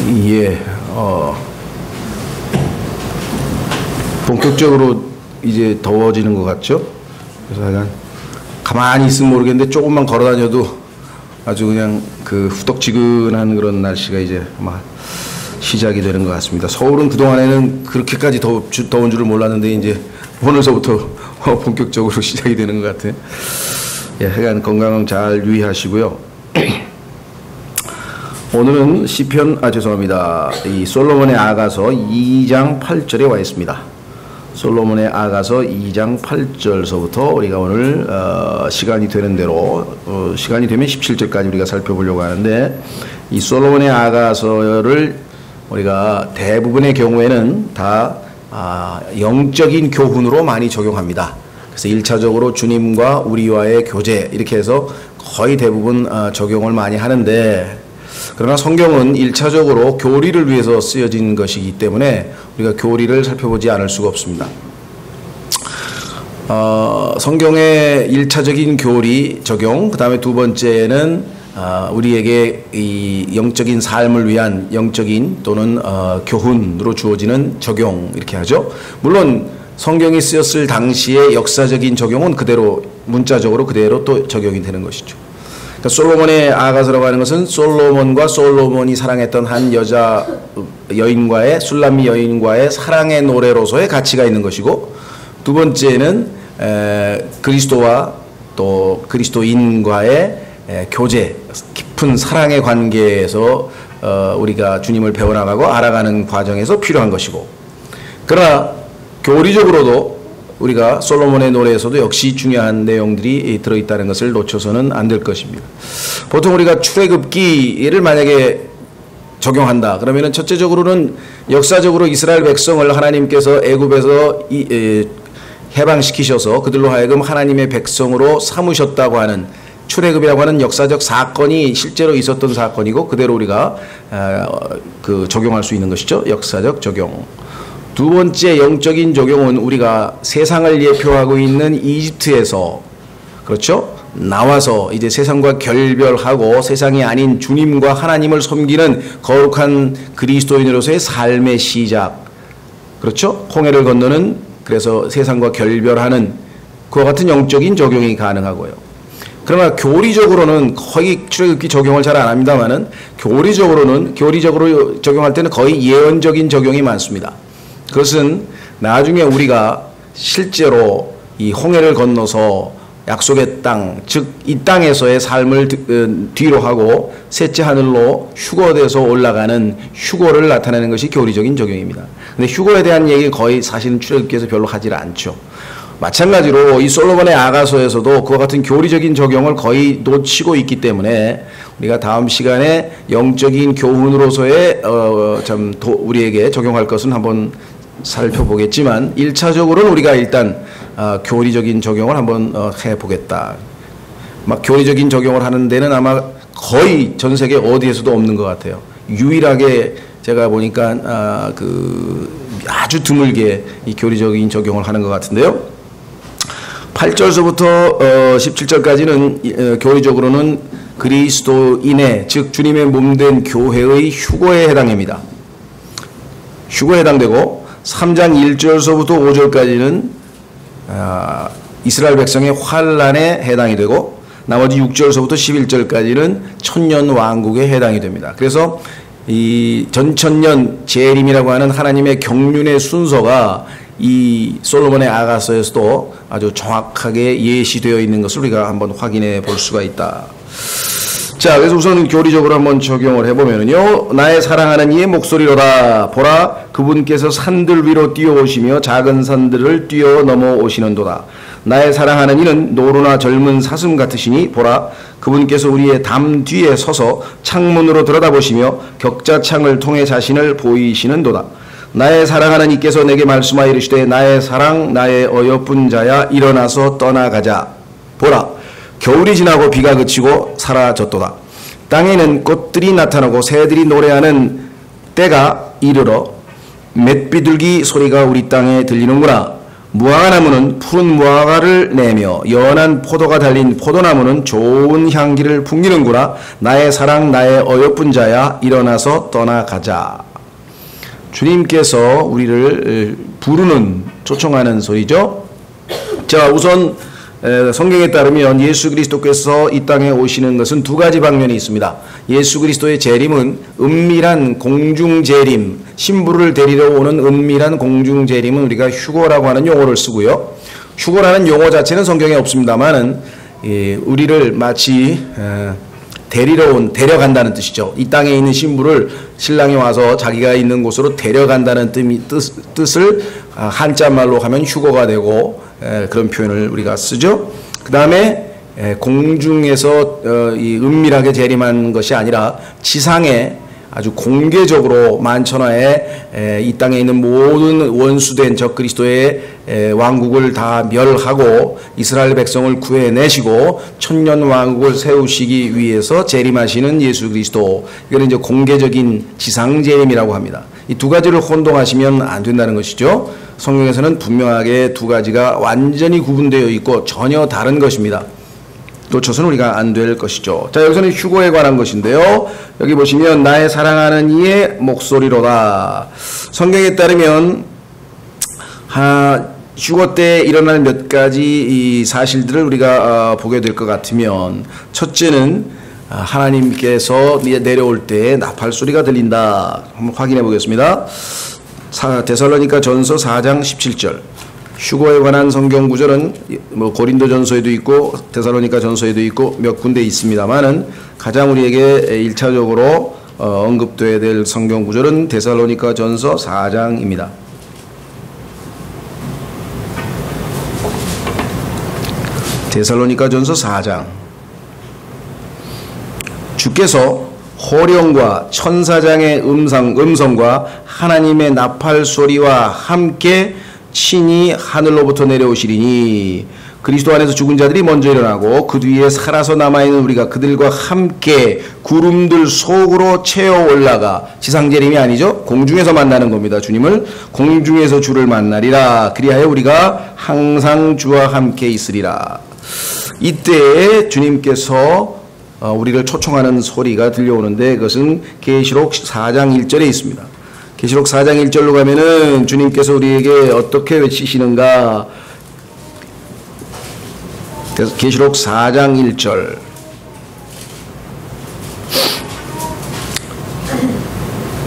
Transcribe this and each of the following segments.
예, 본격적으로 이제 더워지는 것 같죠? 그래서 약간 가만히 있으면 모르겠는데 조금만 걸어 다녀도 아주 그냥 그 후덕지근한 그런 날씨가 이제 아마 시작이 되는 것 같습니다. 서울은 그동안에는 그렇게까지 더운 줄을 몰랐는데 이제 오늘서부터 본격적으로 시작이 되는 것 같아요. 예, 하여간 건강 잘 유의하시고요. 오늘은 시편, 죄송합니다. 이 솔로몬의 아가서 2장 8절에 와 있습니다. 솔로몬의 아가서 2장 8절서부터 우리가 오늘 시간이 되는 대로 시간이 되면 17절까지 우리가 살펴보려고 하는데, 이 솔로몬의 아가서를 우리가 대부분의 경우에는 다 영적인 교훈으로 많이 적용합니다. 그래서 1차적으로 주님과 우리와의 교제, 이렇게 해서 거의 대부분 적용을 많이 하는데, 그러나 성경은 1차적으로 교리를 위해서 쓰여진 것이기 때문에 우리가 교리를 살펴보지 않을 수가 없습니다. 성경의 1차적인 교리 적용, 그 다음에 두 번째는 우리에게 이 영적인 삶을 위한 영적인 또는 교훈으로 주어지는 적용, 이렇게 하죠. 물론 성경이 쓰였을 당시의 역사적인 적용은 그대로 문자적으로 그대로 또 적용이 되는 것이죠. 그러니까 솔로몬의 아가서라고 하는 것은 솔로몬과 솔로몬이 사랑했던 한 여인과의 술람미 여인과의 사랑의 노래로서의 가치가 있는 것이고, 두 번째는 그리스도와 또 그리스도인과의 교제, 깊은 사랑의 관계에서 우리가 주님을 배워나가고 알아가는 과정에서 필요한 것이고, 그러나 교리적으로도 우리가 솔로몬의 노래에서도 역시 중요한 내용들이 들어있다는 것을 놓쳐서는 안 될 것입니다. 보통 우리가 출애굽기를 만약에 적용한다 그러면은 첫째적으로는 역사적으로 이스라엘 백성을 하나님께서 애굽에서 해방시키셔서 그들로 하여금 하나님의 백성으로 삼으셨다고 하는 출애굽이라고 하는 역사적 사건이 실제로 있었던 사건이고, 그대로 우리가 적용할 수 있는 것이죠. 역사적 적용. 두 번째 영적인 적용은 우리가 세상을 예표하고 있는 이집트에서, 그렇죠? 나와서 이제 세상과 결별하고 세상이 아닌 주님과 하나님을 섬기는 거룩한 그리스도인으로서의 삶의 시작, 그렇죠? 홍해를 건너는, 그래서 세상과 결별하는 그와 같은 영적인 적용이 가능하고요. 그러나 교리적으로는 거의 출애굽기 적용을 잘 안 합니다만은 교리적으로 적용할 때는 거의 예언적인 적용이 많습니다. 그것은 나중에 우리가 실제로 이 홍해를 건너서 약속의 땅, 즉 이 땅에서의 삶을 뒤로 하고 셋째 하늘로 휴거돼서 올라가는 휴거를 나타내는 것이 교리적인 적용입니다. 근데 휴거에 대한 얘기 거의 사실은 출애굽기에서 별로 하질 않죠. 마찬가지로 이 솔로몬의 아가서에서도 그와 같은 교리적인 적용을 거의 놓치고 있기 때문에 우리가 다음 시간에 영적인 교훈으로서의 우리에게 적용할 것은 한번 살펴보겠지만, 1차적으로는 우리가 일단 교리적인 적용을 한번 해보겠다. 막 교리적인 적용을 하는 데는 아마 거의 전 세계 어디에서도 없는 것 같아요. 유일하게 제가 보니까 아주 드물게 이 교리적인 적용을 하는 것 같은데요. 8절서부터 17절까지는 교리적으로는 그리스도인의, 즉 주님의 몸된 교회의 휴거에 해당합니다. 휴거에 해당되고, 3장 1절서부터 5절까지는 이스라엘 백성의 환란에 해당이 되고, 나머지 6절서부터 11절까지는 천년 왕국에 해당이 됩니다. 그래서 이 전천년 재림이라고 하는 하나님의 경륜의 순서가 이 솔로몬의 아가서에서도 아주 정확하게 예시되어 있는 것을 우리가 한번 확인해 볼 수가 있다. 자, 그래서 우선 교리적으로 한번 적용을 해보면요. 나의 사랑하는 이의 목소리로라. 보라, 그분께서 산들 위로 뛰어오시며 작은 산들을 뛰어 넘어오시는도다. 나의 사랑하는 이는 노루나 젊은 사슴 같으시니, 보라, 그분께서 우리의 담 뒤에 서서 창문으로 들여다보시며 격자창을 통해 자신을 보이시는도다. 나의 사랑하는 이께서 내게 말씀하여 이르시되, 나의 사랑, 나의 어여쁜 자야, 일어나서 떠나가자. 보라, 겨울이 지나고 비가 그치고 사라졌도다. 땅에는 꽃들이 나타나고 새들이 노래하는 때가 이르러 맷비둘기 소리가 우리 땅에 들리는구나. 무화과나무는 푸른 무화과를 내며 연한 포도가 달린 포도나무는 좋은 향기를 풍기는구나. 나의 사랑 나의 어여쁜 자야 일어나서 떠나가자. 주님께서 우리를 부르는 초청하는 소리죠. 자, 우선 성경에 따르면 예수 그리스도께서 이 땅에 오시는 것은 두 가지 방면이 있습니다. 예수 그리스도의 재림은 은밀한 공중재림, 신부를 데리러 오는 은밀한 공중재림은 우리가 휴거라고 하는 용어를 쓰고요. 휴거라는 용어 자체는 성경에 없습니다만은 우리를 마치 데려간다는 뜻이죠. 이 땅에 있는 신부를 신랑이 와서 자기가 있는 곳으로 데려간다는 뜻을 한자말로 하면 휴거가 되고 그런 표현을 우리가 쓰죠. 그 다음에 공중에서 이 은밀하게 재림한 것이 아니라 지상에 아주 공개적으로 만천하에 이 땅에 있는 모든 원수된 적그리스도의 왕국을 다 멸하고 이스라엘 백성을 구해내시고 천년 왕국을 세우시기 위해서 재림하시는 예수 그리스도. 이거는 이제 공개적인 지상 재림이라고 합니다. 이 두 가지를 혼동하시면 안 된다는 것이죠. 성경에서는 분명하게 두 가지가 완전히 구분되어 있고 전혀 다른 것입니다. 놓쳐서는 우리가 안 될 것이죠. 자, 여기서는 휴거에 관한 것인데요. 여기 보시면 나의 사랑하는 이의 목소리로다. 성경에 따르면 휴거 때 일어날 몇 가지 이 사실들을 우리가 보게 될 것 같으면, 첫째는 하나님께서 내려올 때 나팔 소리가 들린다. 한번 확인해 보겠습니다. 데살로니가 전서 4장 17절. 휴거에 관한 성경 구절은 고린도 전서에도 있고 데살로니가 전서에도 있고 몇 군데 있습니다만은 가장 우리에게 1차적으로 언급되어야 될 성경 구절은 데살로니가 전서 4장입니다. 데살로니가 전서 4장. 주께서 호령과 천사장의 음성과 하나님의 나팔 소리와 함께 친히 하늘로부터 내려오시리니 그리스도 안에서 죽은 자들이 먼저 일어나고 그 뒤에 살아서 남아있는 우리가 그들과 함께 구름들 속으로 채어 올라가, 지상재림이 아니죠. 공중에서 만나는 겁니다. 주님을 공중에서 주를 만나리라. 그리하여 우리가 항상 주와 함께 있으리라. 이때 주님께서 우리를 초청하는 소리가 들려오는데 그것은 계시록 4장 1절에 있습니다. 계시록 4장 1절로 가면은 주님께서 우리에게 어떻게 외치시는가? 계시록 4장 1절.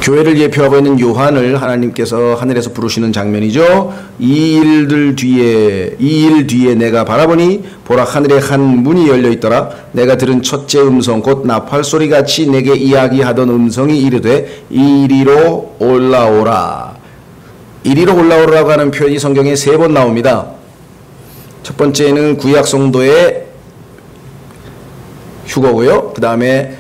교회를 예표하고 있는 요한을 하나님께서 하늘에서 부르시는 장면이죠. 이 일 뒤에 내가 바라보니 보라 하늘에 한 문이 열려 있더라. 내가 들은 첫째 음성 곧 나팔 소리같이 내게 이야기하던 음성이 이르되 이리로 올라오라. 이리로 올라오라고 하는 표현이 성경에 3번 나옵니다. 첫 번째는 구약 성도의 휴거고요. 그 다음에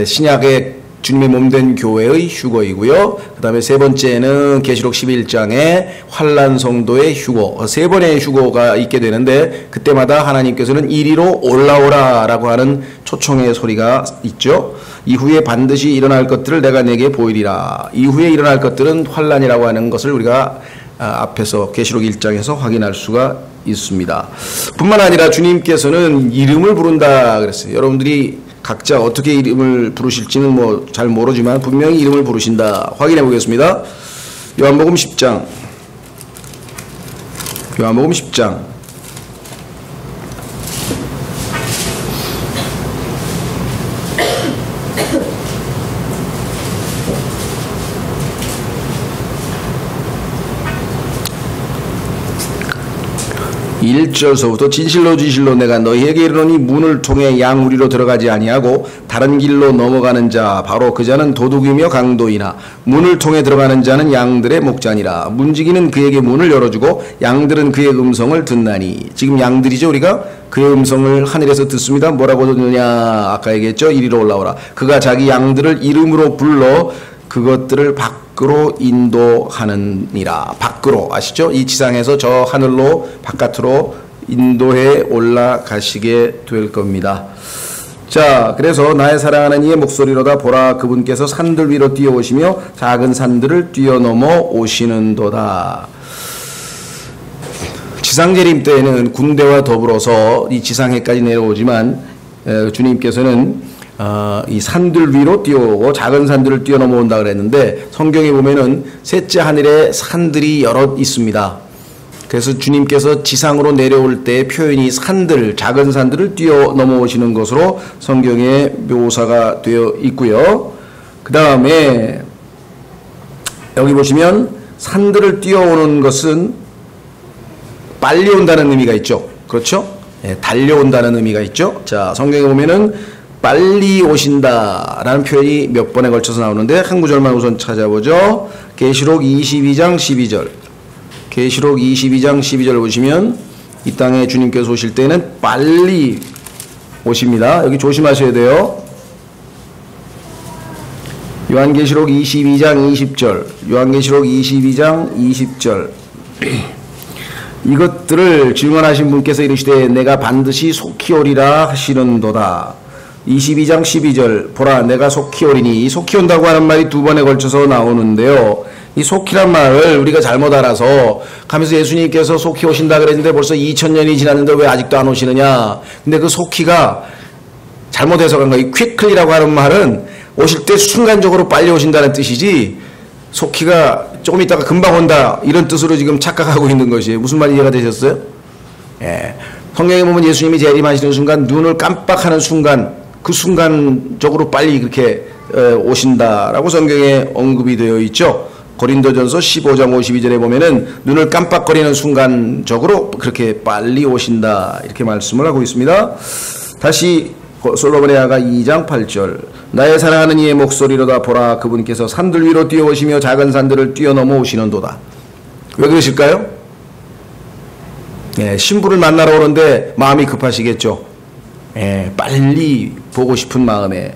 신약의 주님의 몸된 교회의 휴거이고요. 그 다음에 세 번째는 계시록 11장에 환난 성도의 휴거, 3번의 휴거가 있게 되는데 그때마다 하나님께서는 이리로 올라오라 라고 하는 초청의 소리가 있죠. 이후에 반드시 일어날 것들을 내가 내게 보이리라. 이후에 일어날 것들은 환난이라고 하는 것을 우리가 앞에서 계시록 1장에서 확인할 수가 있습니다. 뿐만 아니라 주님께서는 이름을 부른다 그랬어요. 여러분들이 각자 어떻게 이름을 부르실지는 잘 모르지만 분명히 이름을 부르신다. 확인해 보겠습니다. 요한복음 10장. 1절서부터 진실로 진실로 내가 너희에게 이르노니 문을 통해 양우리로 들어가지 아니하고 다른 길로 넘어가는 자 바로 그 자는 도둑이며 강도이나 문을 통해 들어가는 자는 양들의 목자니라. 문지기는 그에게 문을 열어주고 양들은 그의 음성을 듣나니. 지금 양들이죠. 우리가 그의 음성을 하늘에서 듣습니다. 뭐라고 듣느냐 아까 얘기했죠. 이리로 올라오라. 그가 자기 양들을 이름으로 불러 그것들을 밖으로 인도하느니라. 밖으로 아시죠? 이 지상에서 저 하늘로 바깥으로 인도해 올라가시게 될 겁니다. 자, 그래서 나의 사랑하는 이의 목소리로다. 보라 그분께서 산들 위로 뛰어오시며 작은 산들을 뛰어넘어 오시는도다. 지상재림 때에는 군대와 더불어서 이 지상해까지 내려오지만 주님께서는 이 산들 위로 뛰어오고 작은 산들을 뛰어넘어온다 그랬는데 성경에 보면은 셋째 하늘에 산들이 여럿 있습니다. 그래서 주님께서 지상으로 내려올 때 표현이 산들, 작은 산들을 뛰어넘어오시는 것으로 성경에 묘사가 되어 있고요. 그 다음에 여기 보시면 산들을 뛰어오는 것은 빨리 온다는 의미가 있죠. 그렇죠? 예, 달려온다는 의미가 있죠. 자, 성경에 보면은 빨리 오신다라는 표현이 몇 번에 걸쳐서 나오는데 한 구절만 우선 찾아보죠. 계시록 22장 12절. 계시록 22장 12절 보시면 이 땅에 주님께서 오실 때는 빨리 오십니다. 여기 조심하셔야 돼요. 요한계시록 22장 20절. 요한계시록 22장 20절. 이것들을 증언하신 분께서 이르시되 내가 반드시 속히 오리라 하시는도다. 22장 12절. 보라 내가 속히 오리니. 이 속히 온다고 하는 말이 두 번에 걸쳐서 나오는데요. 이 속히란 말을 우리가 잘못 알아서 가면서 예수님께서 속히 오신다 그랬는데 벌써 2000년이 지났는데 왜 아직도 안 오시느냐. 근데 그 속히가 잘못 해석한 거예요. 퀵클리라고 하는 말은 오실 때 순간적으로 빨리 오신다는 뜻이지 속히가 조금 있다가 금방 온다 이런 뜻으로 지금 착각하고 있는 것이에요. 무슨 말이 이해가 되셨어요? 예. 성경에 보면 예수님이 재림하시는 순간 눈을 깜빡하는 순간 그 순간적으로 빨리 그렇게 오신다라고 성경에 언급이 되어 있죠. 고린도전서 15장 52절에 보면은 눈을 깜빡거리는 순간적으로 그렇게 빨리 오신다 이렇게 말씀을 하고 있습니다. 다시 솔로몬의 아가 2장 8절. 나의 사랑하는 이의 목소리로다. 보라 그분께서 산들 위로 뛰어오시며 작은 산들을 뛰어넘어 오시는도다. 왜 그러실까요? 예, 신부를 만나러 오는데 마음이 급하시겠죠. 예, 빨리 보고 싶은 마음에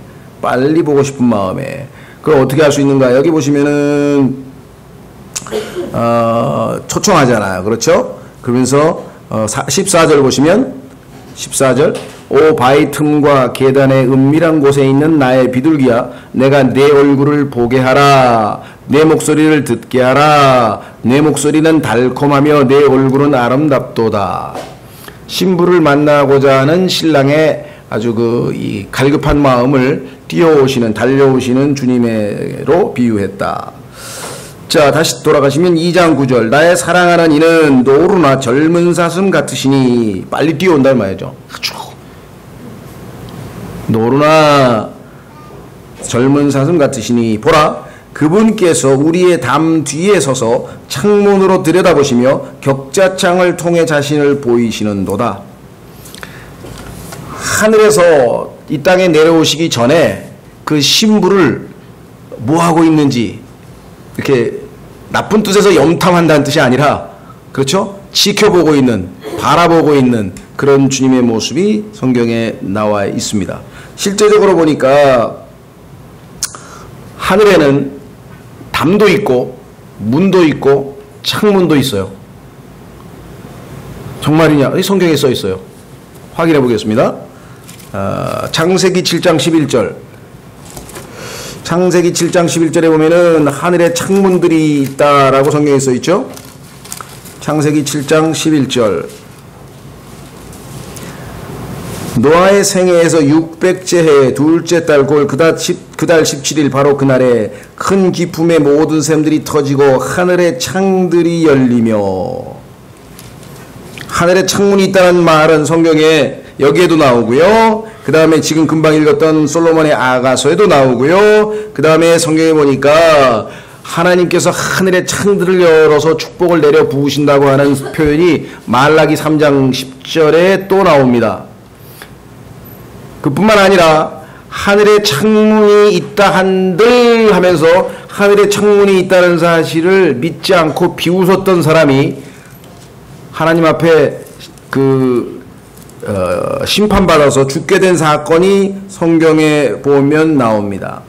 그걸 어떻게 할 수 있는가. 여기 보시면은 초청하잖아요. 그렇죠? 그러면서 14절 보시면 14절 오 바위 틈과 계단의 은밀한 곳에 있는 나의 비둘기야 내가 내 얼굴을 보게 하라. 내 목소리를 듣게 하라. 내 목소리는 달콤하며 내 얼굴은 아름답도다. 신부를 만나고자 하는 신랑의 아주 이 갈급한 마음을 뛰어오시는 달려오시는 주님으로 비유했다. 자, 다시 돌아가시면 2장 9절. 나의 사랑하는 이는 노루나 젊은 사슴 같으시니 빨리 뛰어온다는 말이죠. 노루나 젊은 사슴 같으시니 보라 그분께서 우리의 담 뒤에 서서 창문으로 들여다보시며 격자창을 통해 자신을 보이시는도다. 하늘에서 이 땅에 내려오시기 전에 그 신부를 뭐하고 있는지 이렇게 나쁜 뜻에서 염탐한다는 뜻이 아니라 그렇죠? 지켜보고 있는 바라보고 있는 그런 주님의 모습이 성경에 나와 있습니다. 실제적으로 보니까 하늘에는 담도 있고 문도 있고 창문도 있어요. 정말이냐? 성경에 써 있어요. 확인해 보겠습니다. 창세기 7장 11절. 창세기 7장 11절에 보면은 하늘에 창문들이 있다라고 성경에 써 있죠. 창세기 7장 11절. 노아의 생애에서 600째 해 둘째 달 골 그달 17일 바로 그날에 큰 기품의 모든 샘들이 터지고 하늘의 창들이 열리며. 하늘에 창문이 있다는 말은 성경에 여기에도 나오고요. 그 다음에 지금 금방 읽었던 솔로몬의 아가서에도 나오고요. 그 다음에 성경에 보니까 하나님께서 하늘의 창들을 열어서 축복을 내려 부으신다고 하는 표현이 말라기 3장 10절에 또 나옵니다. 그뿐만 아니라 하늘에 창문이 있다 한들 하면서 하늘에 창문이 있다는 사실을 믿지 않고 비웃었던 사람이 하나님 앞에 심판받아서 죽게 된 사건이 성경에 보면 나옵니다.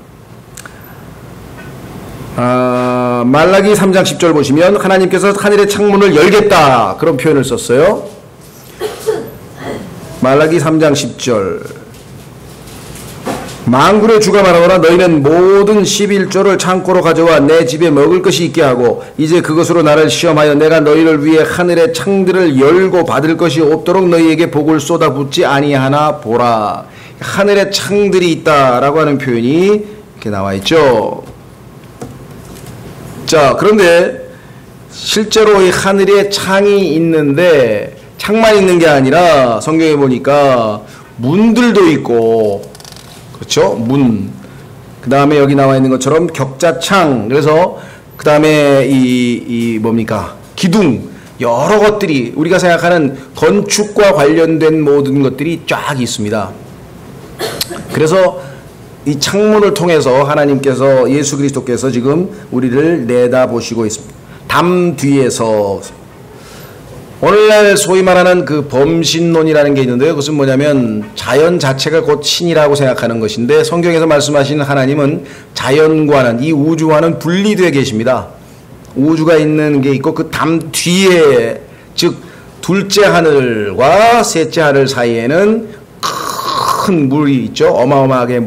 말라기 3장 10절 보시면 하나님께서 하늘의 창문을 열겠다 그런 표현을 썼어요. 말라기 3장 10절. 만군의 주가 말하노라 너희는 모든 11조를 창고로 가져와 내 집에 먹을 것이 있게 하고 이제 그것으로 나를 시험하여 내가 너희를 위해 하늘의 창들을 열고 받을 것이 없도록 너희에게 복을 쏟아붓지 아니하나 보라. 하늘의 창들이 있다라고 하는 표현이 이렇게 나와 있죠. 자, 그런데 실제로 이 하늘에 창이 있는데 창만 있는 게 아니라 성경에 보니까 문들도 있고, 그렇죠? 문. 그 다음에 여기 나와 있는 것처럼 격자창. 그래서 그 다음에 이 뭡니까? 기둥. 여러 것들이 우리가 생각하는 건축과 관련된 모든 것들이 쫙 있습니다. 그래서 이 창문을 통해서 하나님께서 예수 그리스도께서 지금 우리를 내다보시고 있습니다. 담 뒤에서 오늘날 소위 말하는 그 범신론이라는 게 있는데요. 그것은 뭐냐면 자연 자체가 곧 신이라고 생각하는 것인데 성경에서 말씀하시는 하나님은 자연과는 이 우주와는 분리되어 계십니다. 우주가 있는 게 있고 그 담 뒤에 즉 둘째 하늘과 셋째 하늘 사이에는 큰 물이 있죠. 어마어마하게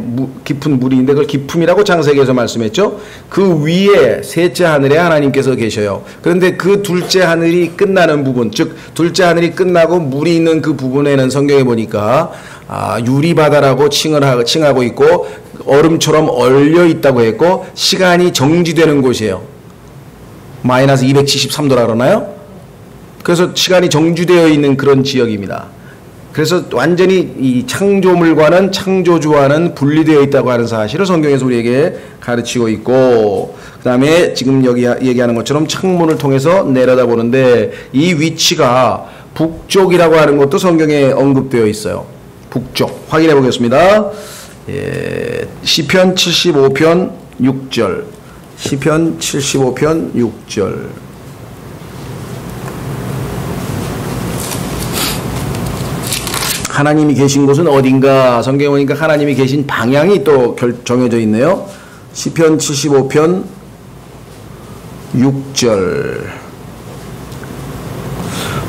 깊은 물이 있는데 그걸 깊음이라고 창세기에서 말씀했죠. 그 위에 셋째 하늘에 하나님께서 계셔요. 그런데 그 둘째 하늘이 끝나는 부분, 즉 둘째 하늘이 끝나고 물이 있는 그 부분에는 성경에 보니까 유리바다라고 칭하고 있고 얼음처럼 얼려 있다고 했고 시간이 정지되는 곳이에요. 마이너스 273도라 그러나요? 그래서 시간이 정지되어 있는 그런 지역입니다. 그래서 완전히 이 창조물과는 창조주와는 분리되어 있다고 하는 사실을 성경에서 우리에게 가르치고 있고, 그 다음에 지금 여기 얘기하는 것처럼 창문을 통해서 내려다보는데 이 위치가 북쪽이라고 하는 것도 성경에 언급되어 있어요. 북쪽. 확인해 보겠습니다. 시편 75편 6절. 시편 75편 6절. 하나님이 계신 곳은 어딘가? 성경에 보니까 하나님이 계신 방향이 또 정해져 있네요. 시편 75편 6절.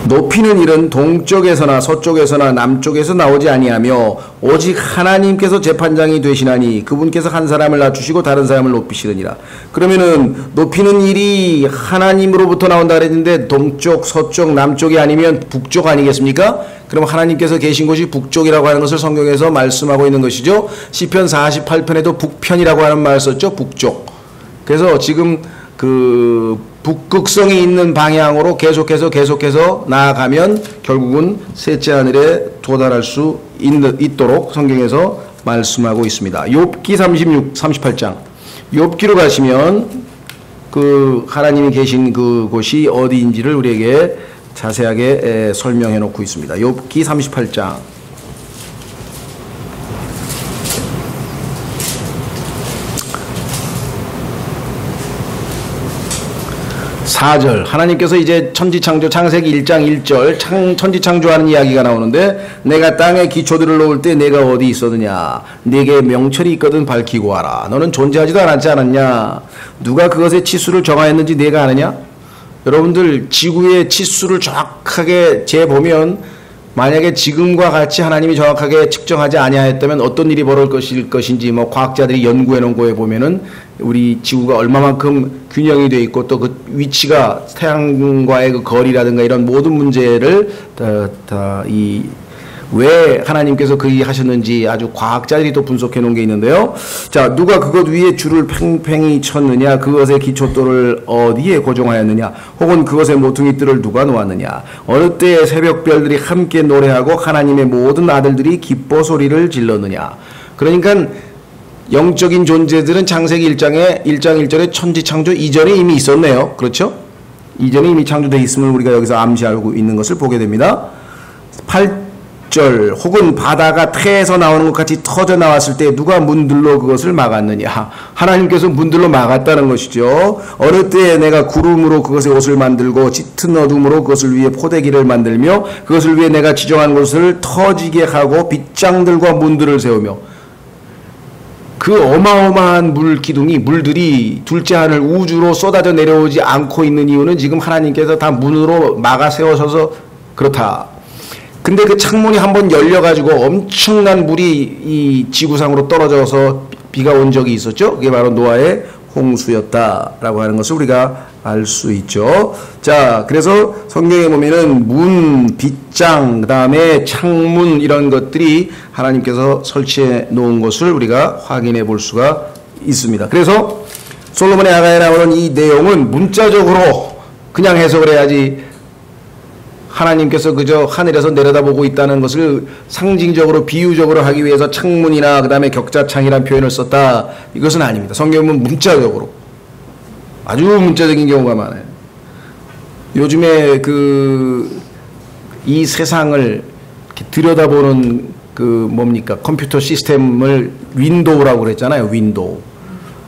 높이는 일은 동쪽에서나 서쪽에서나 남쪽에서 나오지 아니하며 오직 하나님께서 재판장이 되시나니 그분께서 한 사람을 낮추시고 다른 사람을 높이시느니라. 그러면은 높이는 일이 하나님으로부터 나온다 그랬는데 동쪽, 서쪽, 남쪽이 아니면 북쪽 아니겠습니까? 그럼 하나님께서 계신 곳이 북쪽이라고 하는 것을 성경에서 말씀하고 있는 것이죠. 시편 48편에도 북편이라고 하는 말을 썼죠. 북쪽. 그래서 지금 그 북극성이 있는 방향으로 계속해서 나아가면 결국은 셋째 하늘에 도달할 수 있도록 성경에서 말씀하고 있습니다. 욥기 38장. 욥기로 가시면 그 하나님이 계신 그곳이 어디인지를 우리에게 자세하게 설명해 놓고 있습니다. 욥기 38장. 4절. 하나님께서 이제 천지창조 창세기 1장 1절 천지창조하는 이야기가 나오는데 내가 땅에 기초들을 놓을 때 내가 어디 있었느냐 네게 명철이 있거든 밝히고 하라. 너는 존재하지도 않았지 않았냐. 누가 그것의 치수를 정하였는지 네가 아느냐. 여러분들 지구의 치수를 정확하게 재보면 만약에 지금과 같이 하나님이 정확하게 측정하지 아니하였다면 어떤 일이 벌어질 것인지 뭐 과학자들이 연구해 놓은 거에 보면은 우리 지구가 얼마만큼 균형이 되어 있고 또 그 위치가 태양과의 그 거리라든가 이런 모든 문제를 왜 하나님께서 그리 하셨는지 아주 과학자들이 또 분석해 놓은 게 있는데요. 자, 누가 그것 위에 줄을 팽팽히 쳤느냐, 그것의 기초돌을 어디에 고정하였느냐, 혹은 그것의 모퉁이뜰을 누가 놓았느냐, 어느 때에 새벽별들이 함께 노래하고 하나님의 모든 아들들이 기뻐 소리를 질렀느냐. 그러니까 영적인 존재들은 창세기 1장 1절에 천지창조 이전에 이미 있었네요. 그렇죠? 이전에 이미 창조되어 있음을 우리가 여기서 암시하고 있는 것을 보게 됩니다. 8절. 혹은 바다가 태에서 나오는 것 같이 터져 나왔을 때 누가 문들로 그것을 막았느냐. 하나님께서 문들로 막았다는 것이죠. 어느 때에 내가 구름으로 그것의 옷을 만들고 짙은 어둠으로 그것을 위해 포대기를 만들며 그것을 위해 내가 지정한 것을 터지게 하고 빗장들과 문들을 세우며. 그 어마어마한 물들이 둘째 하늘 우주로 쏟아져 내려오지 않고 있는 이유는 지금 하나님께서 다 문으로 막아 세워서서 그렇다. 근데 그 창문이 한번 열려가지고 엄청난 물이 이 지구상으로 떨어져서 비가 온 적이 있었죠. 그게 바로 노아의 홍수였다라고 하는 것을 우리가 알 수 있죠. 자, 그래서 성경에 보면은 문, 빗장, 그 다음에 창문 이런 것들이 하나님께서 설치해 놓은 것을 우리가 확인해 볼 수가 있습니다. 그래서 솔로몬의 아가에 나오는 이 내용은 문자적으로 그냥 해석을 해야지 하나님께서 그저 하늘에서 내려다보고 있다는 것을 상징적으로 비유적으로 하기 위해서 창문이나 그 다음에 격자창이라는 표현을 썼다. 이것은 아닙니다. 성경은 문자적으로 아주 문자적인 경우가 많아요. 요즘에 이 세상을 이렇게 들여다보는 뭡니까? 컴퓨터 시스템을 윈도우라고 그랬잖아요. 윈도우.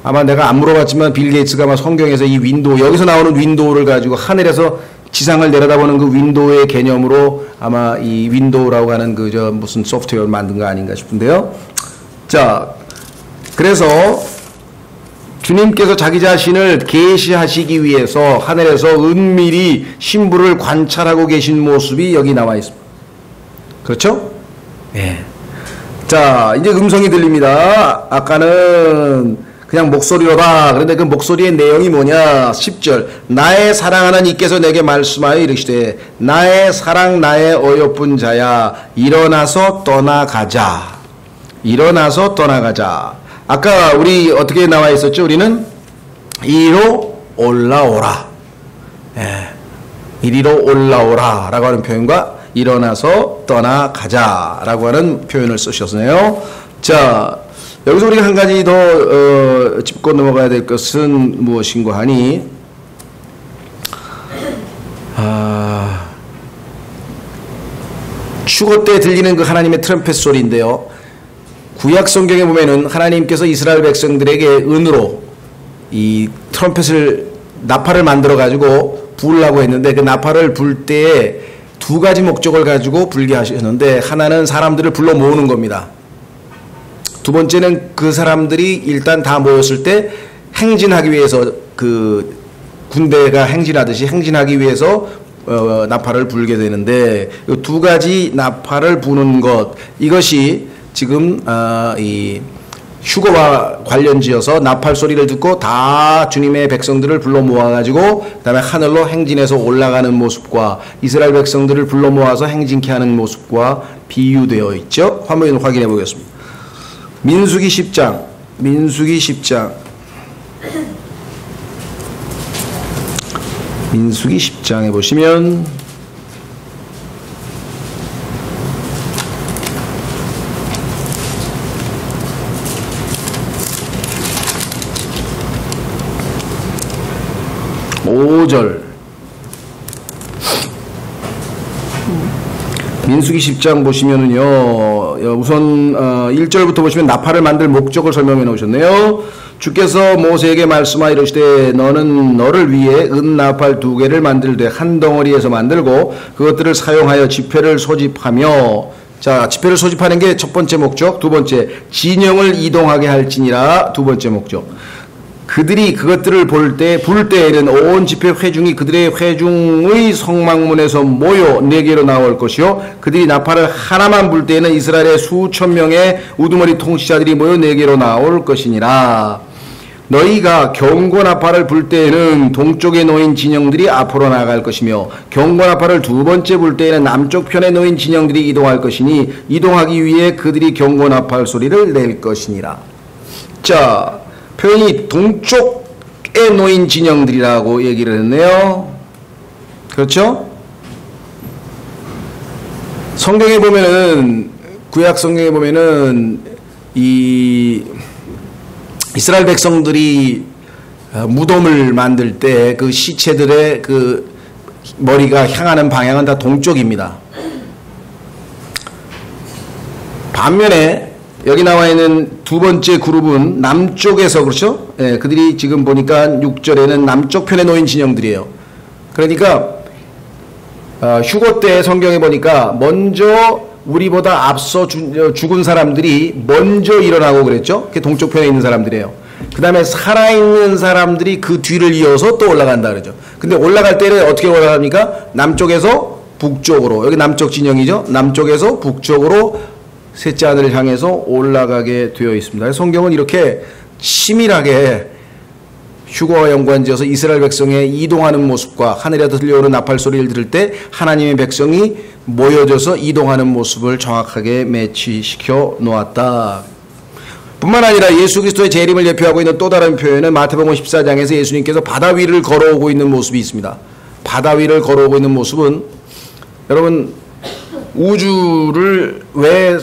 아마 내가 안 물어봤지만 빌 게이츠가 아마 성경에서 이 윈도우, 여기서 나오는 윈도우를 가지고 하늘에서 지상을 내려다보는 그 윈도우의 개념으로 아마 이 윈도우라고 하는 무슨 소프트웨어를 만든 거 아닌가 싶은데요. 자, 그래서 주님께서 자기 자신을 계시하시기 위해서 하늘에서 은밀히 신부를 관찰하고 계신 모습이 여기 나와 있습니다. 그렇죠? 예. 자, 이제 음성이 들립니다. 아까는 그냥 목소리로다. 그런데 그 목소리의 내용이 뭐냐? 10절. 나의 사랑하는 이께서 내게 말씀하여 이르시되 나의 사랑 나의 어여쁜 자야 일어나서 떠나가자. 일어나서 떠나가자. 아까 우리 어떻게 나와 있었죠? 우리는 이리로 올라오라. 예. 이리로 올라오라 라고 하는 표현과 일어나서 떠나가자 라고 하는 표현을 쓰셨네요. 자, 여기서 우리가 한 가지 더 짚고 넘어가야 될 것은 무엇인가 하니 휴거 때 들리는 그 하나님의 트럼펫 소리인데요. 구약 성경에 보면은 하나님께서 이스라엘 백성들에게 은으로 이 트럼펫을 나팔을 만들어 가지고 부으려고 했는데 그 나팔을 불 때에 두 가지 목적을 가지고 불게 하셨는데 하나는 사람들을 불러 모으는 겁니다. 두 번째는 그 사람들이 일단 다 모였을 때 행진하기 위해서 그 군대가 행진하듯이 행진하기 위해서 나팔을 불게 되는데 이 두 가지 나팔을 부는 것 이것이 지금 이 휴거와 관련지어서 나팔 소리를 듣고 다 주님의 백성들을 불러 모아가지고 그 다음에 하늘로 행진해서 올라가는 모습과 이스라엘 백성들을 불러 모아서 행진케 하는 모습과 비유되어 있죠. 화면을 확인해 보겠습니다. 민수기 10장 민수기 10장에 보시면 민수기 10장 보시면은요, 우선 1절부터 보시면 나팔을 만들 목적을 설명해 놓으셨네요. 주께서 모세에게 말씀하여 이르시되 너는 너를 위해 은나팔 2개를 만들되 한 덩어리에서 만들고 그것들을 사용하여 지폐를 소집하며, 자, 지폐를 소집하는 게 첫 번째 목적. 두 번째, 진영을 이동하게 할지니라. 두 번째 목적. 그들이 그것들을 불 때에는 온 집회 회중이 그들의 회중의 성막문에서 모여 네개로 나올 것이요 그들이 나팔을 하나만 불 때에는 이스라엘의 수천 명의 우두머리 통치자들이 모여 네개로 나올 것이니라. 너희가 경고 나팔을 불 때에는 동쪽에 놓인 진영들이 앞으로 나갈 것이며 경고 나팔을 두 번째 불 때에는 남쪽 편에 놓인 진영들이 이동할 것이니 이동하기 위해 그들이 경고 나팔 소리를 낼 것이니라. 자, 표현이 동쪽에 놓인 진영들이라고 얘기를 했네요. 그렇죠? 성경에 보면은, 구약 성경에 보면은, 이스라엘 백성들이 무덤을 만들 때 그 시체들의 그 머리가 향하는 방향은 다 동쪽입니다. 반면에 여기 나와 있는 두 번째 그룹은 남쪽에서, 그렇죠? 예, 그들이 지금 보니까 6절에는 남쪽 편에 놓인 진영들이에요. 그러니까 휴거 때 성경에 보니까 먼저 우리보다 앞서 죽은 사람들이 먼저 일어나고 그랬죠? 그게 동쪽 편에 있는 사람들이에요. 그 다음에 살아있는 사람들이 그 뒤를 이어서 또 올라간다 그러죠. 근데 올라갈 때는 어떻게 올라갑니까? 남쪽에서 북쪽으로, 여기 남쪽 진영이죠. 남쪽에서 북쪽으로 셋째 하늘을 향해서 올라가게 되어 있습니다. 성경은 이렇게 치밀하게 휴거와 연관지어서 이스라엘 백성의 이동하는 모습과 하늘에서 들려오는 나팔 소리를 들을 때 하나님의 백성이 모여져서 이동하는 모습을 정확하게 매치시켜 놓았다. 뿐만 아니라 예수 그리스도의 재림을 예표하고 있는 또 다른 표현은 마태복음 14장에서 예수님께서 바다 위를 걸어오고 있는 모습이 있습니다. 바다 위를 걸어오고 있는 모습은, 여러분, 우주를 왜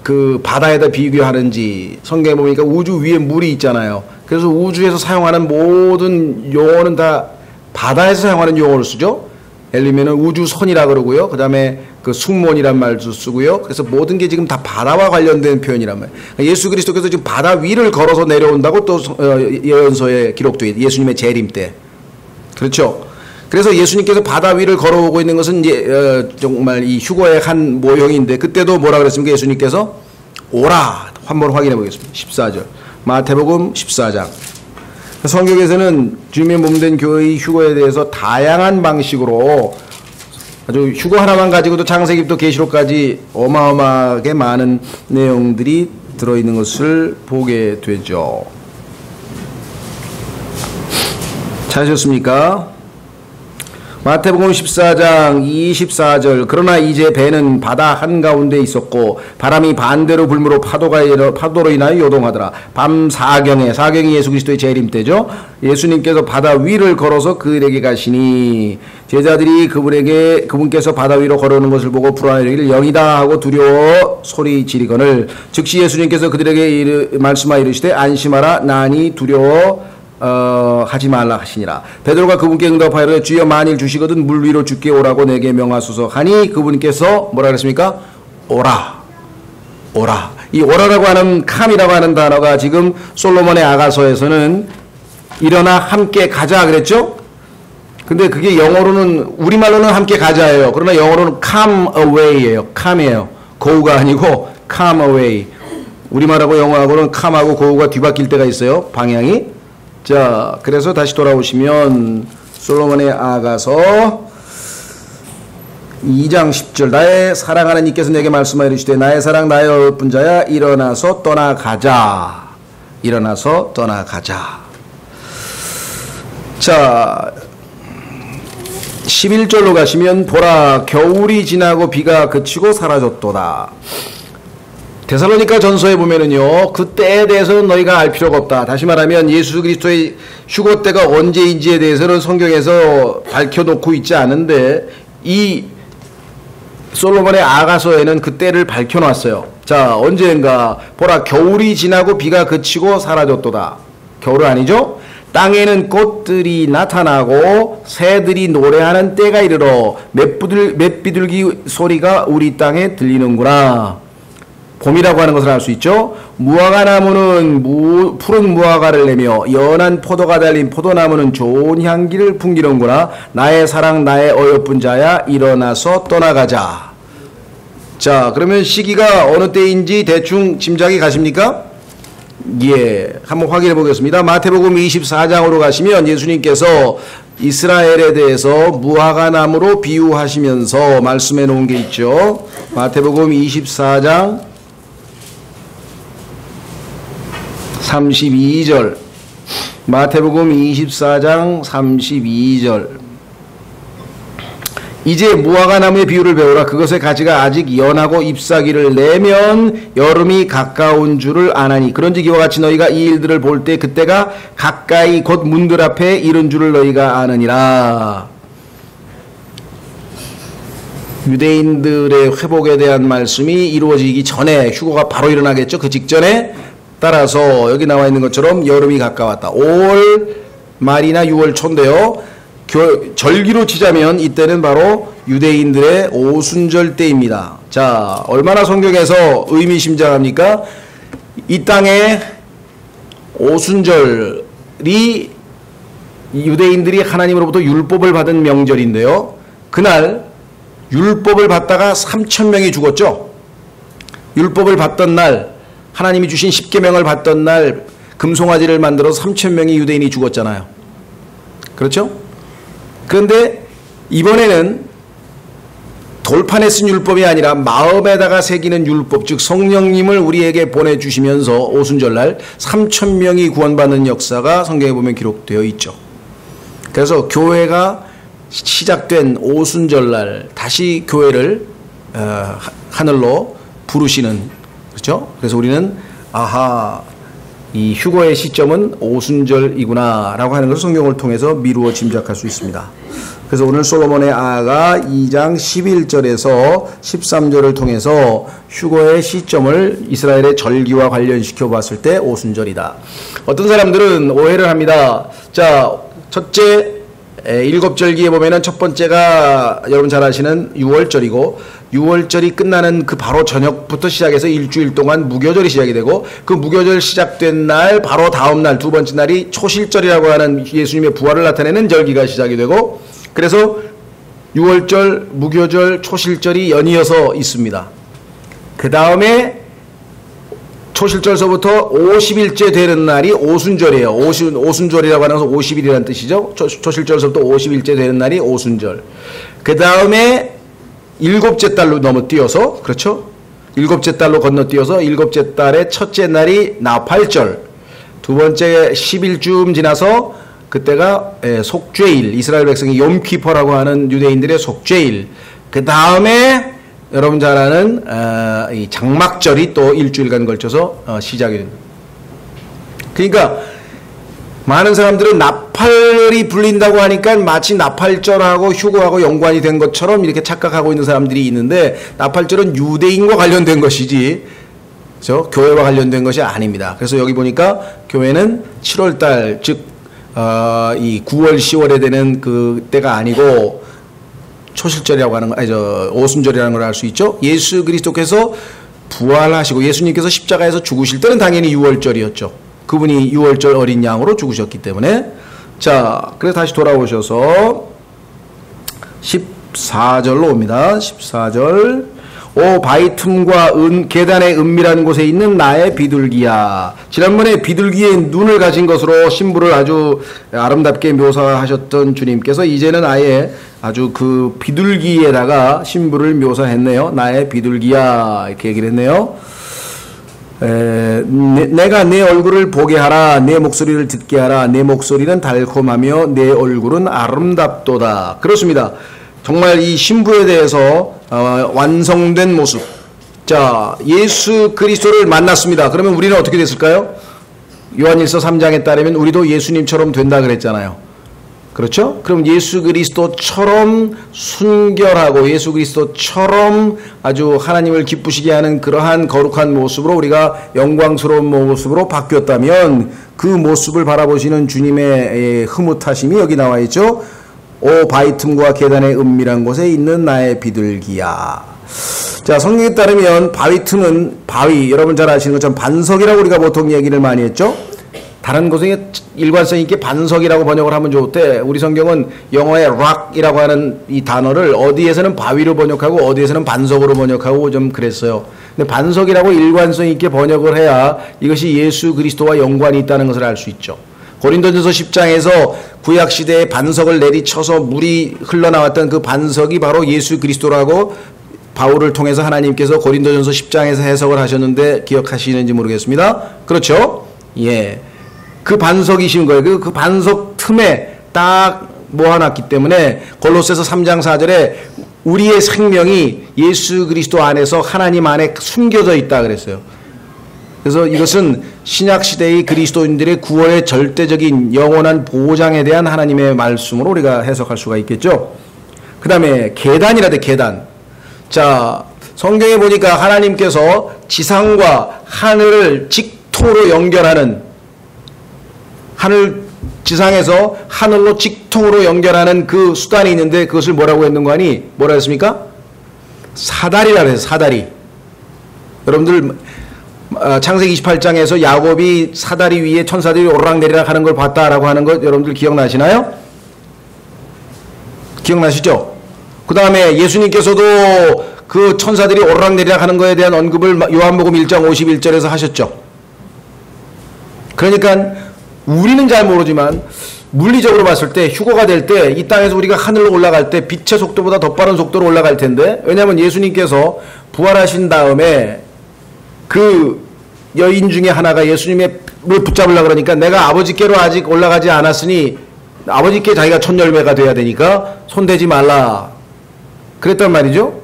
그 바다에다 비교하는지 성경에 보니까 우주 위에 물이 있잖아요. 그래서 우주에서 사용하는 모든 용어는 다 바다에서 사용하는 용어를 쓰죠. 예를 들면 우주선이라 그러고요. 그 다음에 그 숙몬이란 말도 쓰고요. 그래서 모든 게 지금 다 바다와 관련된 표현이란 말이에요. 예수 그리스도께서 지금 바다 위를 걸어서 내려온다고 또 예언서에 기록되어 있어요. 예수님의 재림 때. 그렇죠. 그래서 예수님께서 바다 위를 걸어오고 있는 것은 이제 정말 이 휴거의 한 모형인데, 그때도 뭐라 그랬습니까? 예수님께서 오라. 한번 확인해 보겠습니다. 14절. 마태복음 14장. 성경에서는 주님의 몸된 교회의 휴거에 대해서 다양한 방식으로, 아주 휴거 하나만 가지고도 창세기부터 계시록까지 어마어마하게 많은 내용들이 들어있는 것을 보게 되죠. 찾으셨습니까? 마태복음 14장 24절. 그러나 이제 배는 바다 한가운데 있었고 바람이 반대로 불므로 파도로 인하여 요동하더라. 밤 사경이 예수 그리스도의 재림 때죠. 예수님께서 바다 위를 걸어서 그들에게 가시니 제자들이 그분께서 바다 위로 걸어오는 것을 보고 불안하기를 영이다 하고 두려워 소리 지르거늘, 즉시 예수님께서 그들에게 말씀하여 이르시되 안심하라, 나니 두려워 하지 말라 하시니라. 베드로가 그분께 응답하여 주여 만일 주시거든 물 위로 죽게 오라고 내게 명하소서 하니 그분께서 뭐라 그랬습니까? 오라. 이 오라라고 하는 캄이라고 하는 단어가 지금 솔로몬의 아가서에서는 일어나 함께 가자 그랬죠? 근데 그게 영어로는, 우리말로는 함께 가자예요. 그러나 영어로는 come away예요. come이에요. go가 아니고 come away. 우리말하고 영어하고는 come하고 go가 뒤바뀔 때가 있어요. 방향이. 자, 그래서 다시 돌아오시면 솔로몬의 아가서 2장 10절. 나의 사랑하는 이께서 내게 말씀하여 이르시되 나의 사랑 나의 어여쁜 자야 일어나서 떠나가자. 일어나서 떠나가자. 자, 11절로 가시면 보라 겨울이 지나고 비가 그치고 사라졌도다. 데살로니가 전서에 보면은요, 그 때에 대해서는 너희가 알 필요가 없다. 다시 말하면 예수 그리스도의 휴거 때가 언제인지에 대해서는 성경에서 밝혀놓고 있지 않은데, 이 솔로몬의 아가서에는 그 때를 밝혀놨어요. 자, 언젠가 보라 겨울이 지나고 비가 그치고 사라졌도다. 겨울은 아니죠? 땅에는 꽃들이 나타나고 새들이 노래하는 때가 이르러 맷비둘기 소리가 우리 땅에 들리는구나. 봄이라고 하는 것을 알 수 있죠. 무화과 나무는 푸른 무화과를 내며 연한 포도가 달린 포도나무는 좋은 향기를 풍기는구나. 나의 사랑 나의 어여쁜 자야 일어나서 떠나가자. 자, 그러면 시기가 어느 때인지 대충 짐작이 가십니까? 예, 한번 확인해 보겠습니다. 마태복음 24장으로 가시면 예수님께서 이스라엘에 대해서 무화과 나무로 비유하시면서 말씀해 놓은 게 있죠. 마태복음 24장 32절. 마태복음 24장 32절. 이제 무화과 나무의 비유를 배우라. 그것의 가지가 아직 연하고 잎사귀를 내면 여름이 가까운 줄을 아나니 그런즉 이와 같이 너희가 이 일들을 볼 때 그때가 가까이 곧 문들 앞에 이른 줄을 너희가 아느니라. 유대인들의 회복에 대한 말씀이 이루어지기 전에 휴거가 바로 일어나겠죠. 그 직전에. 따라서 여기 나와 있는 것처럼 여름이 가까웠다. 5월 말이나 6월 초인데요. 절기로 치자면 이때는 바로 유대인들의 오순절 때입니다. 자, 얼마나 성경에서 의미심장합니까? 이 땅에 오순절이 유대인들이 하나님으로부터 율법을 받은 명절인데요. 그날 율법을 받다가 3,000명이 죽었죠. 율법을 받던 날, 하나님이 주신 십계명을 받던 날 금송아지를 만들어서 3,000명의 유대인이 죽었잖아요. 그렇죠? 그런데 이번에는 돌판에 쓴 율법이 아니라 마음에다가 새기는 율법, 즉 성령님을 우리에게 보내주시면서 오순절날 3,000명이 구원받는 역사가 성경에 보면 기록되어 있죠. 그래서 교회가 시작된 오순절날 다시 교회를 하늘로 부르시는, 그렇죠? 그래서 우리는 이 휴거의 시점은 오순절이구나 라고 하는 것을 성경을 통해서 미루어 짐작할 수 있습니다. 그래서 오늘 솔로몬의 아가 2장 11절에서 13절을 통해서 휴거의 시점을 이스라엘의 절기와 관련시켜 봤을 때 오순절이다. 어떤 사람들은 오해를 합니다. 자, 첫째 7절기에 보면은 첫 번째가 여러분 잘 아시는 6월절이고 6월절이 끝나는 그 바로 저녁부터 시작해서 일주일 동안 무교절이 시작이 되고 그 무교절 시작된 날 바로 다음 날 두 번째 날이 초실절이라고 하는 예수님의 부활을 나타내는 절기가 시작이 되고, 그래서 6월절, 무교절, 초실절이 연이어서 있습니다. 그 다음에 초실절서부터 50일째 되는 날이 오순절이에요. 오순절이라고 하는 것은 50일이라는 뜻이죠. 초실절서부터 50일째 되는 날이 오순절. 그 다음에 일곱째 달로 넘어뛰어서, 그렇죠? 일곱째 달로 건너뛰어서 일곱째 달의 첫째 날이 나팔절. 두 번째 10일쯤 지나서 그때가 속죄일, 이스라엘 백성이 욤키퍼라고 하는 유대인들의 속죄일. 그 다음에 여러분 잘 아는 이 장막절이 또 일주일간 걸쳐서 시작이 됩니다. 그러니까 많은 사람들은 나팔이 불린다고 하니까 마치 나팔절하고 휴거하고 연관이 된 것처럼 이렇게 착각하고 있는 사람들이 있는데, 나팔절은 유대인과 관련된 것이지 그렇죠? 교회와 관련된 것이 아닙니다. 그래서 여기 보니까 교회는 7월달, 즉 이 9월 10월에 되는 그 때가 아니고 초실절이라고 하는 거, 오순절이라는 걸 알 수 있죠. 예수 그리스도께서 부활하시고 예수님께서 십자가에서 죽으실 때는 당연히 6월절이었죠. 그분이 6월절 어린 양으로 죽으셨기 때문에. 자, 그래서 다시 돌아오셔서 14절로 옵니다. 14절. 오 바위 틈과 계단의 은밀한 곳에 있는 나의 비둘기야. 지난번에 비둘기의 눈을 가진 것으로 신부를 아주 아름답게 묘사하셨던 주님께서 이제는 아주 그 비둘기에다가 신부를 묘사했네요. 나의 비둘기야 이렇게 얘기를 했네요. 내가 내 얼굴을 보게 하라. 내 목소리를 듣게 하라. 내 목소리는 달콤하며 내 얼굴은 아름답도다. 그렇습니다. 정말 이 신부에 대해서 완성된 모습. 자, 예수 그리스도를 만났습니다. 그러면 우리는 어떻게 됐을까요? 요한일서 3장에 따르면 우리도 예수님처럼 된다 그랬잖아요. 그렇죠? 그럼 예수 그리스도처럼 순결하고 예수 그리스도처럼 아주 하나님을 기쁘시게 하는 그러한 거룩한 모습으로 우리가 영광스러운 모습으로 바뀌었다면 그 모습을 바라보시는 주님의 흐뭇하심이 여기 나와 있죠. 오 바위 틈과 계단의 은밀한 곳에 있는 나의 비둘기야. 자, 성경에 따르면 바위 틈은 바위, 여러분 잘 아시는 것처럼 반석이라고 우리가 보통 얘기를 많이 했죠. 다른 곳에 일관성 있게 반석이라고 번역을 하면 좋대. 우리 성경은 영어의 rock이라고 하는 이 단어를 어디에서는 바위로 번역하고 어디에서는 반석으로 번역하고 좀 그랬어요. 근데 반석이라고 일관성 있게 번역을 해야 이것이 예수 그리스도와 연관이 있다는 것을 알 수 있죠. 고린도전서 10장에서 구약시대에 반석을 내리쳐서 물이 흘러나왔던 그 반석이 바로 예수 그리스도라고 바울을 통해서 하나님께서 고린도전서 10장에서 해석을 하셨는데 기억하시는지 모르겠습니다. 그렇죠? 예. 그 반석이신 거예요. 그 반석 틈에 딱 모아놨기 때문에 골로새서 3장 4절에 우리의 생명이 예수 그리스도 안에서 하나님 안에 숨겨져 있다 그랬어요. 그래서 이것은 신약시대의 그리스도인들의 구원의 절대적인 영원한 보장에 대한 하나님의 말씀으로 우리가 해석할 수가 있겠죠. 그 다음에 계단이라 돼, 계단. 자, 성경에 보니까 하나님께서 지상과 하늘을 직통으로 연결하는, 지상에서 하늘로 직통으로 연결하는 그 수단이 있는데 그것을 뭐라고 했는 거 아니? 뭐라 했습니까? 사다리라 그래서 사다리. 여러분들 창세기 28장에서 야곱이 사다리 위에 천사들이 오르락내리락 하는 걸 봤다라고 하는 것 여러분들 기억나시나요? 기억나시죠? 그 다음에 예수님께서도 그 천사들이 오르락내리락 하는 것에 대한 언급을 요한복음 1장 51절에서 하셨죠. 그러니까 우리는 잘 모르지만 물리적으로 봤을 때 휴거가 될 때 이 땅에서 우리가 하늘로 올라갈 때 빛의 속도보다 더 빠른 속도로 올라갈 텐데, 왜냐하면 예수님께서 부활하신 다음에 그 여인 중에 하나가 예수님을 붙잡으려고 그러니까 내가 아버지께로 아직 올라가지 않았으니 아버지께 자기가 첫 열매가 돼야 되니까 손대지 말라 그랬단 말이죠.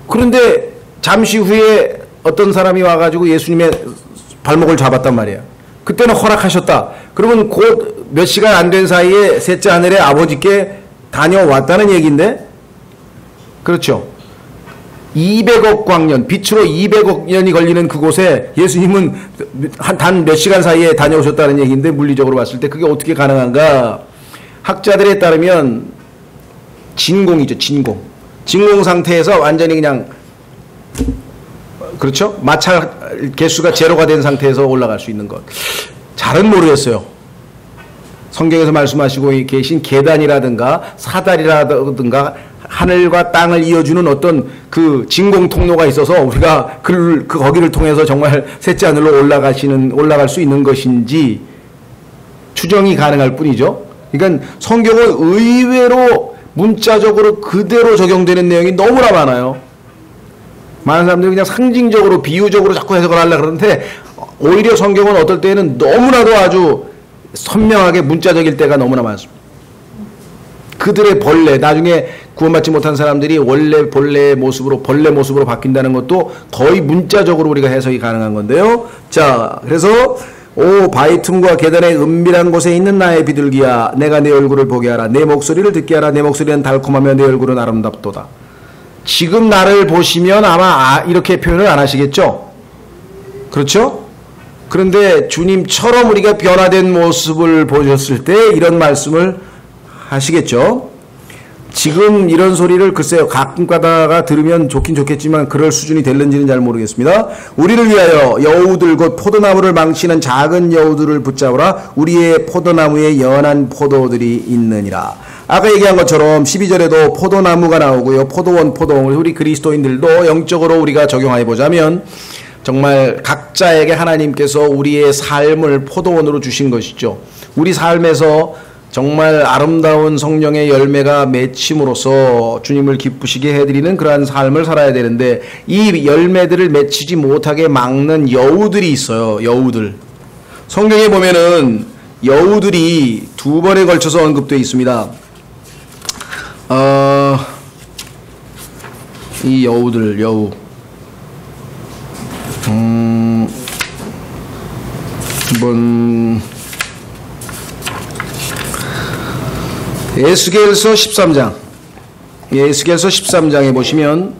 그런데 잠시 후에 어떤 사람이 와가지고 예수님의 발목을 잡았단 말이에요. 그때는 허락하셨다. 그러면 곧 몇 시간 안 된 사이에 셋째 하늘에 아버지께 다녀왔다는 얘기인데, 그렇죠. 200억 광년, 빛으로 200억 년이 걸리는 그곳에 예수님은 단 몇 시간 사이에 다녀오셨다는 얘기인데, 물리적으로 봤을 때 그게 어떻게 가능한가? 학자들에 따르면 진공이죠, 진공. 진공 상태에서 완전히 그냥, 그렇죠? 마찰 개수가 제로가 된 상태에서 올라갈 수 있는 것. 잘은 모르겠어요. 성경에서 말씀하시고 계신 계단이라든가 사다리라든가 하늘과 땅을 이어주는 어떤 그 진공 통로가 있어서 우리가 거기를 통해서 정말 셋째 하늘로 올라갈 수 있는 것인지 추정이 가능할 뿐이죠. 그러니까 성경은 의외로 문자적으로 그대로 적용되는 내용이 너무나 많아요. 많은 사람들이 그냥 상징적으로 비유적으로 자꾸 해석을 하려고 그러는데, 오히려 성경은 어떨 때는 너무나도 아주 선명하게 문자적일 때가 너무나 많습니다. 그들의 벌레, 나중에 구원받지 못한 사람들이 원래 벌레 모습으로 바뀐다는 것도 거의 문자적으로 우리가 해석이 가능한 건데요. 자, 그래서 오 바위 틈과 계단의 은밀한 곳에 있는 나의 비둘기야, 내가 내 얼굴을 보게 하라. 내 목소리를 듣게 하라. 내 목소리는 달콤하며 내 얼굴은 아름답도다. 지금 나를 보시면 아마 이렇게 표현을 안 하시겠죠? 그렇죠? 그런데 주님처럼 우리가 변화된 모습을 보셨을 때 이런 말씀을 하시겠죠? 지금 이런 소리를 글쎄요, 가끔 가다가 들으면 좋긴 좋겠지만 그럴 수준이 될는지는 잘 모르겠습니다. 우리를 위하여 여우들 곧 포도나무를 망치는 작은 여우들을 붙잡으라. 우리의 포도나무에 연한 포도들이 있느니라. 아까 얘기한 것처럼 12절에도 포도나무가 나오고요. 포도원, 포도원. 우리 그리스도인들도 영적으로 우리가 적용해 보자면 정말 각자에게 하나님께서 우리의 삶을 포도원으로 주신 것이죠. 우리 삶에서 정말 아름다운 성령의 열매가 맺힘으로써 주님을 기쁘시게 해드리는 그러한 삶을 살아야 되는데, 이 열매들을 맺히지 못하게 막는 여우들이 있어요. 여우들. 성경에 보면은 여우들이 두 번에 걸쳐서 언급되어 있습니다. 이 여우들, 여우. 한번 에스겔서 13장. 에스겔서 13장에 보시면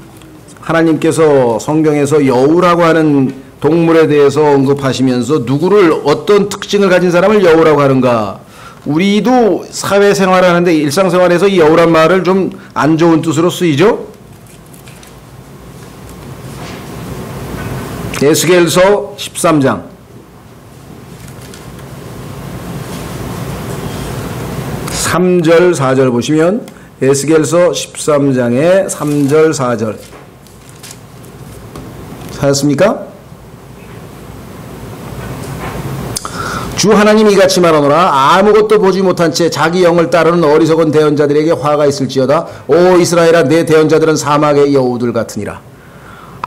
하나님께서 성경에서 여우라고 하는 동물에 대해서 언급하시면서 누구를, 어떤 특징을 가진 사람을 여우라고 하는가. 우리도 사회생활을 하는데 일상생활에서 이 여우란 말을 좀 안 좋은 뜻으로 쓰이죠. 에스겔서 13장 3절 4절 보시면, 에스겔서 13장의 3절 4절 찾았습니까? 주 하나님이 이같이 말하노라. 아무것도 보지 못한 채 자기 영을 따르는 어리석은 대언자들에게 화가 있을지어다. 오 이스라엘아, 내 대언자들은 사막의 여우들 같으니라.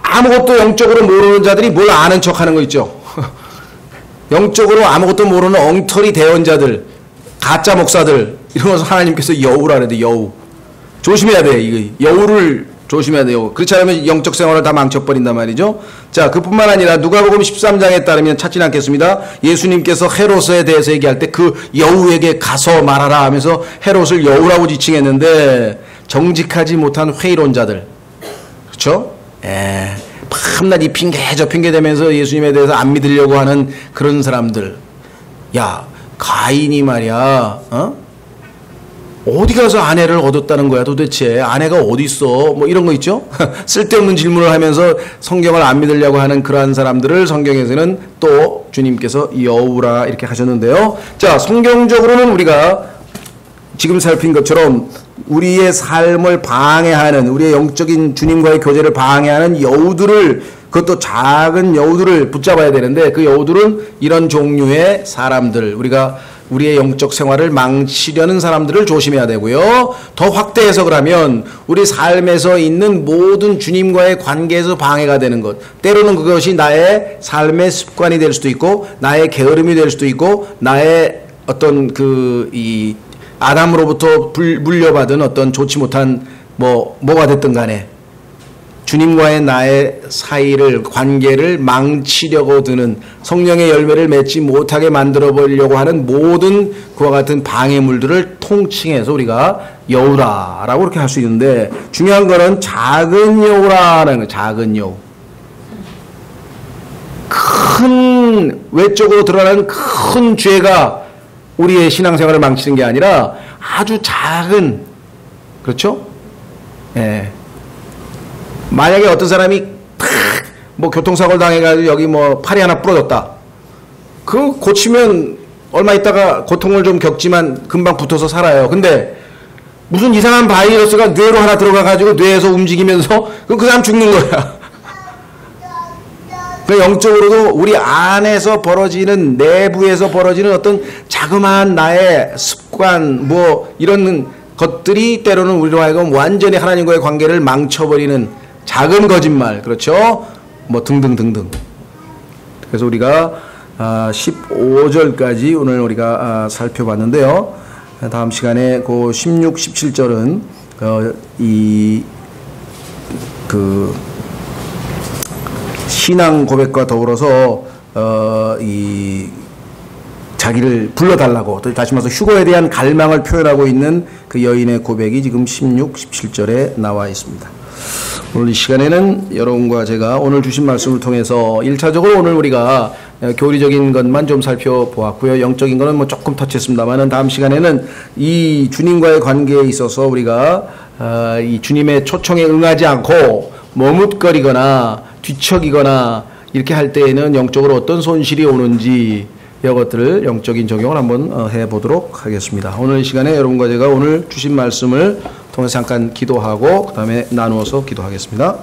아무것도 영적으로 모르는 자들이 뭘 아는 척하는 거 있죠. 영적으로 아무것도 모르는 엉터리 대언자들, 가짜 목사들, 이런 것을 하나님께서 여우라 그래도 여우. 조심해야 돼. 이거 여우를 조심해야 돼요. 그렇지 않으면 영적 생활을 다 망쳐버린단 말이죠. 자, 그뿐만 아니라 누가복음 13장에 따르면 찾진 않겠습니다. 예수님께서 헤롯에 대해서 얘기할 때 그 여우에게 가서 말하라 하면서 헤롯을 여우라고 지칭했는데, 정직하지 못한 회의론자들, 그렇죠? 밤낮 이 핑계 저 핑계 대면서 예수님에 대해서 안 믿으려고 하는 그런 사람들. 야, 가인이 말이야, 어디 가서 아내를 얻었다는 거야 도대체? 아내가 어디 있어? 뭐 이런 거 있죠? 쓸데없는 질문을 하면서 성경을 안 믿으려고 하는 그러한 사람들을 성경에서는 또 주님께서 여우라 이렇게 하셨는데요. 자, 성경적으로는 우리가 지금 살핀 것처럼 우리의 삶을 방해하는, 우리의 영적인 주님과의 교제를 방해하는 여우들을 그것도 작은 여우들을 붙잡아야 되는데 그 여우들은 이런 종류의 사람들, 우리의 영적 생활을 망치려는 사람들을 조심해야 되고요. 더 확대해서 그러면 우리 삶에서 있는 모든 주님과의 관계에서 방해가 되는 것, 때로는 그것이 나의 삶의 습관이 될 수도 있고 나의 게으름이 될 수도 있고 나의 어떤 이 아담으로부터 물려받은 어떤 좋지 못한 뭐가 됐든 간에 주님과의 나의 사이를, 관계를 망치려고 드는, 성령의 열매를 맺지 못하게 만들어 보려고 하는 모든 그와 같은 방해물들을 통칭해서 우리가 여우라라고 그렇게 할 수 있는데, 중요한 거는 작은 여우라는 거예요. 작은 여우. 큰 외적으로 드러나는 큰 죄가 우리의 신앙생활을 망치는 게 아니라 아주 작은, 그렇죠? 예. 만약에 어떤 사람이 교통사고를 당해가지고 여기 팔이 하나 부러졌다. 그거 고치면 얼마 있다가 고통을 좀 겪지만 금방 붙어서 살아요. 근데 무슨 이상한 바이러스가 뇌로 하나 들어가가지고 뇌에서 움직이면서 그 사람 죽는 거야. 영적으로도 우리 안에서 벌어지는, 내부에서 벌어지는 어떤 자그마한 나의 습관, 이런 것들이 때로는 우리로 하여금 완전히 하나님과의 관계를 망쳐버리는 작은 거짓말, 그렇죠? 등등등등. 그래서 우리가 15절까지 오늘 우리가 살펴봤는데요. 다음 시간에 그 16, 17절은 신앙 고백과 더불어서 자기를 불러달라고, 또 다시 말해서 휴거에 대한 갈망을 표현하고 있는 그 여인의 고백이 지금 16, 17절에 나와 있습니다. 오늘 이 시간에는 여러분과 제가 오늘 주신 말씀을 통해서 1차적으로 오늘 우리가 교리적인 것만 좀 살펴보았고요. 영적인 거는 조금 터치했습니다만은 다음 시간에는 이 주님과의 관계에 있어서 우리가 이 주님의 초청에 응하지 않고 머뭇거리거나 뒤척이거나 이렇게 할 때에는 영적으로 어떤 손실이 오는지 이것들을 영적인 적용을 한번 해보도록 하겠습니다. 오늘 이 시간에 여러분과 제가 오늘 주신 말씀을 통해서 잠깐 기도하고 그 다음에 나누어서 기도하겠습니다.